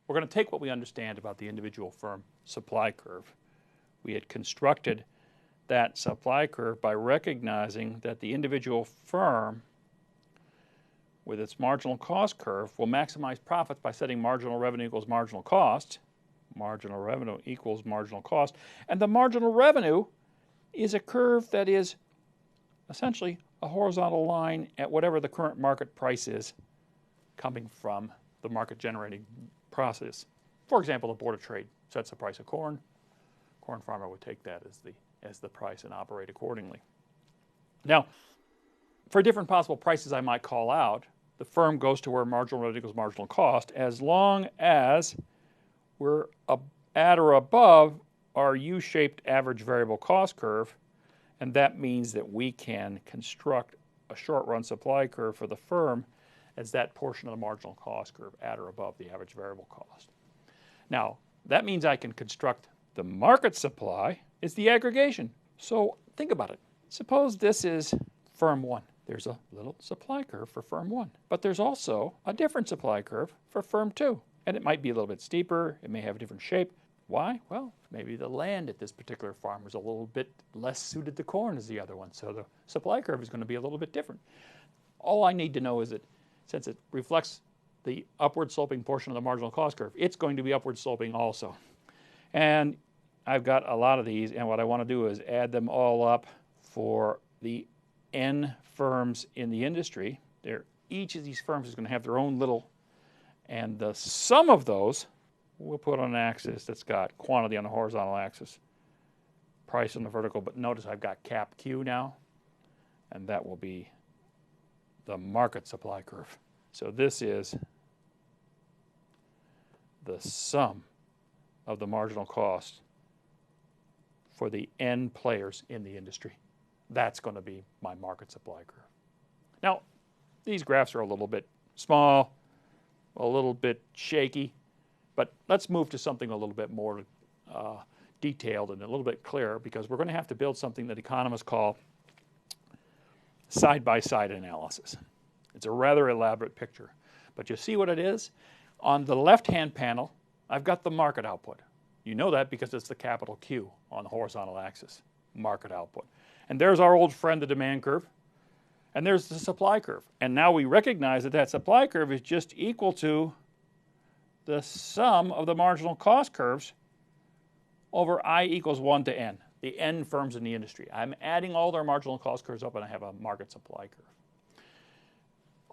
we're going to take what we understand about the individual firm supply curve. We had constructed that supply curve by recognizing that the individual firm with its marginal cost curve will maximize profits by setting marginal revenue equals marginal cost. Marginal revenue equals marginal cost. And the marginal revenue is a curve that is essentially a horizontal line at whatever the current market price is coming from the market generating process. For example, the Board of Trade sets the price of corn. Corn farmer would take that as the price and operate accordingly. Now, for different possible prices I might call out, the firm goes to where marginal revenue equals marginal cost as long as we're at or above our U-shaped average variable cost curve, and that means that we can construct a short-run supply curve for the firm as that portion of the marginal cost curve at or above the average variable cost. Now, that means I can construct the market supply is the aggregation. So think about it. Suppose this is firm 1. There's a little supply curve for firm 1, but there's also a different supply curve for firm 2. And it might be a little bit steeper, it may have a different shape. Why? Well, maybe the land at this particular farm is a little bit less suited to corn as the other one, so the supply curve is going to be a little bit different. All I need to know is that since it reflects the upward sloping portion of the marginal cost curve, it's going to be upward sloping also. And I've got a lot of these, and what I want to do is add them all up for the N firms in the industry. Each of these firms is going to have their own little, and the sum of those we'll put on an axis that's got quantity on the horizontal axis, price on the vertical, but notice I've got cap Q now, and that will be the market supply curve. So this is the sum of the marginal cost for the N players in the industry. That's going to be my market supply curve. Now, these graphs are a little bit small, a little bit shaky, but let's move to something a little bit more detailed and a little bit clearer, because we're going to have to build something that economists call side-by-side analysis. It's a rather elaborate picture, but you see what it is? On the left-hand panel, I've got the market output. You know that because it's the capital Q on the horizontal axis, market output. And there's our old friend, the demand curve, and there's the supply curve. And now we recognize that that supply curve is just equal to the sum of the marginal cost curves over I equals 1 to N, the N firms in the industry. I'm adding all their marginal cost curves up and I have a market supply curve.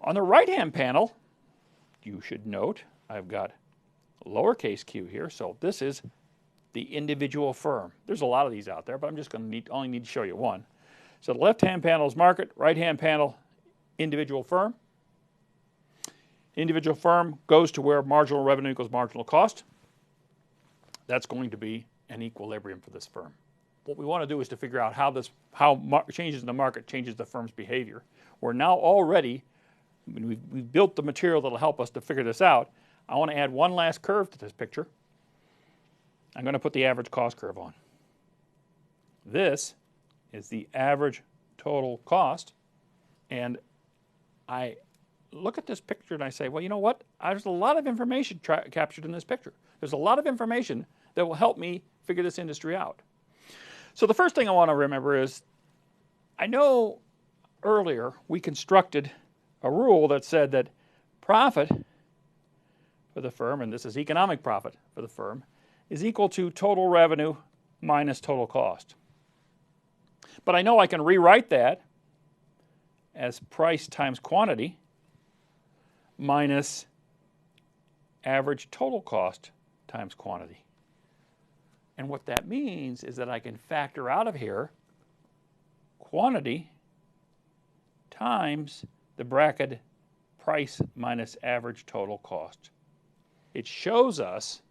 On the right-hand panel, you should note I've got lowercase q here, so this is the individual firm. There's a lot of these out there, but I'm just going to only need to show you one. So the left-hand panel is market, right-hand panel, individual firm. Individual firm goes to where marginal revenue equals marginal cost. That's going to be an equilibrium for this firm. What we want to do is to figure out how changes in the market changes the firm's behavior. We're now already, we've built the material that will help us to figure this out. I want to add one last curve to this picture. I'm going to put the average cost curve on. This is the average total cost, and I look at this picture and I say, well, you know what? There's a lot of information captured in this picture. There's a lot of information that will help me figure this industry out. So the first thing I want to remember is, I know earlier we constructed a rule that said that profit for the firm, and this is economic profit for the firm, is equal to total revenue minus total cost. But I know I can rewrite that as price times quantity minus average total cost times quantity. And what that means is that I can factor out of here quantity times the bracket price minus average total cost. It shows us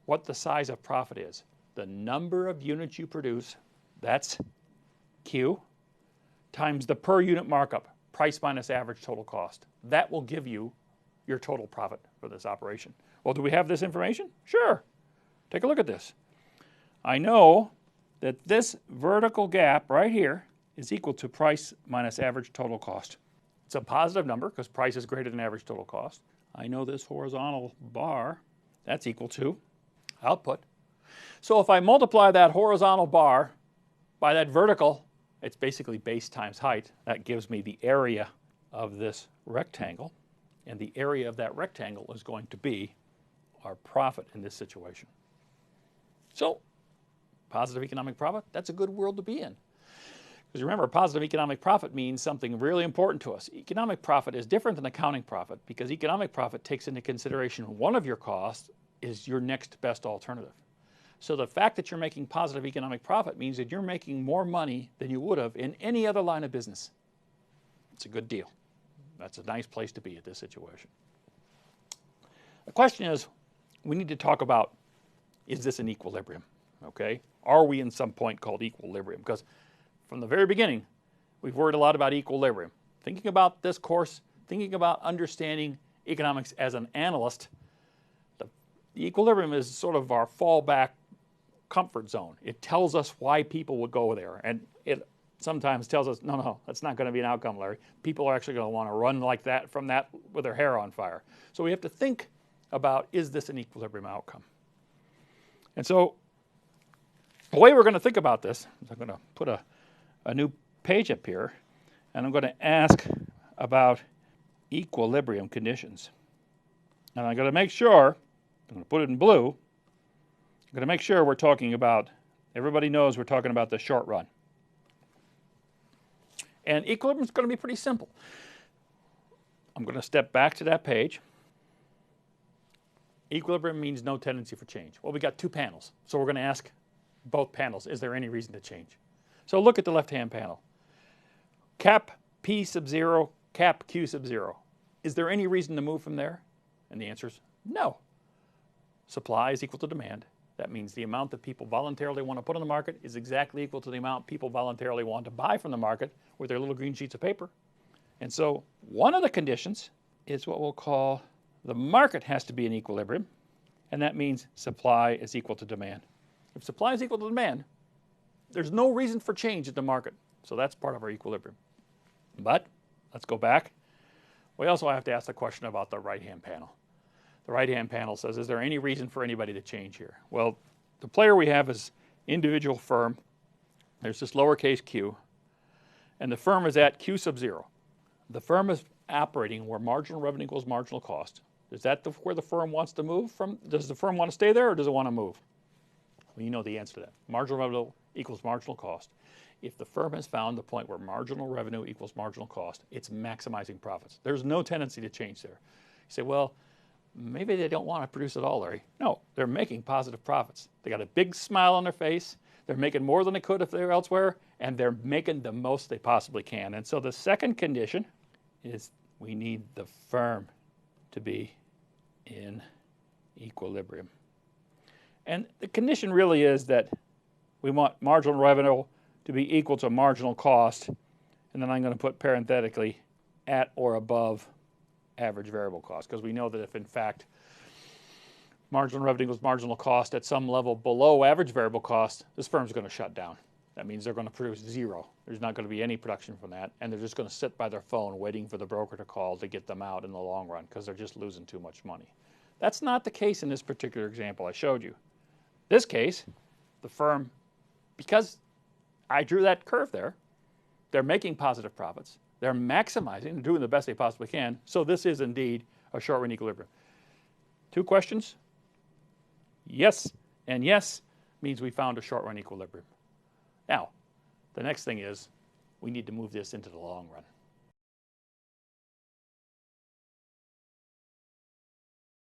what the size of profit is. The number of units you produce, that's Q, times the per unit markup, price minus average total cost. That will give you your total profit for this operation. Well, do we have this information? Sure. Take a look at this. I know that this vertical gap right here is equal to price minus average total cost. It's a positive number because price is greater than average total cost. I know this horizontal bar, that's equal to output. So if I multiply that horizontal bar by that vertical, it's basically base times height. That gives me the area of this rectangle. And the area of that rectangle is going to be our profit in this situation. So positive economic profit, that's a good world to be in. Because remember, positive economic profit means something really important to us. Economic profit is different than accounting profit because economic profit takes into consideration one of your costs is your next best alternative. So the fact that you're making positive economic profit means that you're making more money than you would have in any other line of business. It's a good deal. That's a nice place to be at this situation. The question is, we need to talk about, is this an equilibrium? Okay? Are we in some point called equilibrium? Because from the very beginning, we've worried a lot about equilibrium. Thinking about this course, thinking about understanding economics as an analyst, the equilibrium is sort of our fallback comfort zone. It tells us why people would go there. And it sometimes tells us, no, that's not going to be an outcome, Larry. People are actually going to want to run like that from that with their hair on fire. So we have to think about, is this an equilibrium outcome? And so the way we're going to think about this is I'm going to put a new page up here, and I'm going to ask about equilibrium conditions. And I'm going to make sure, I'm going to put it in blue, I'm going to make sure we're talking about, everybody knows we're talking about the short run. And equilibrium is going to be pretty simple. I'm going to step back to that page. Equilibrium means no tendency for change. Well, we got two panels, so we're going to ask both panels, is there any reason to change? So look at the left-hand panel. Cap P sub 0, cap Q sub 0. Is there any reason to move from there? And the answer is no. Supply is equal to demand. That means the amount that people voluntarily want to put on the market is exactly equal to the amount people voluntarily want to buy from the market with their little green sheets of paper. And so one of the conditions is what we'll call the market has to be in equilibrium, and that means supply is equal to demand. If supply is equal to demand, there's no reason for change in the market. So that's part of our equilibrium. But let's go back. We also have to ask the question about the right-hand panel. The right-hand panel says, is there any reason for anybody to change here? Well, the player we have is individual firm. There's this lowercase q, and the firm is at Q sub 0. The firm is operating where marginal revenue equals marginal cost. Is that where the firm wants to move from? Does the firm want to stay there, or does it want to move? Well, you know the answer to that. Marginal revenue equals marginal cost. If the firm has found the point where marginal revenue equals marginal cost, it's maximizing profits. There's no tendency to change there. You say, well, maybe they don't want to produce at all, Larry. No, they're making positive profits. They got a big smile on their face. They're making more than they could if they were elsewhere, and they're making the most they possibly can. And so the second condition is we need the firm to be in equilibrium. And the condition really is that we want marginal revenue to be equal to marginal cost, and then I'm going to put parenthetically at or above average variable cost, because we know that if in fact marginal revenue equals marginal cost at some level below average variable cost, this firm's going to shut down. That means they're going to produce zero. There's not going to be any production from that, and they're just going to sit by their phone waiting for the broker to call to get them out in the long run because they're just losing too much money. That's not the case in this particular example I showed you. This case, the firm, because I drew that curve there, they're making positive profits. They're maximizing, they're doing the best they possibly can. So this is indeed a short run equilibrium. Two questions? Yes and yes means we found a short run equilibrium. Now, the next thing is we need to move this into the long run.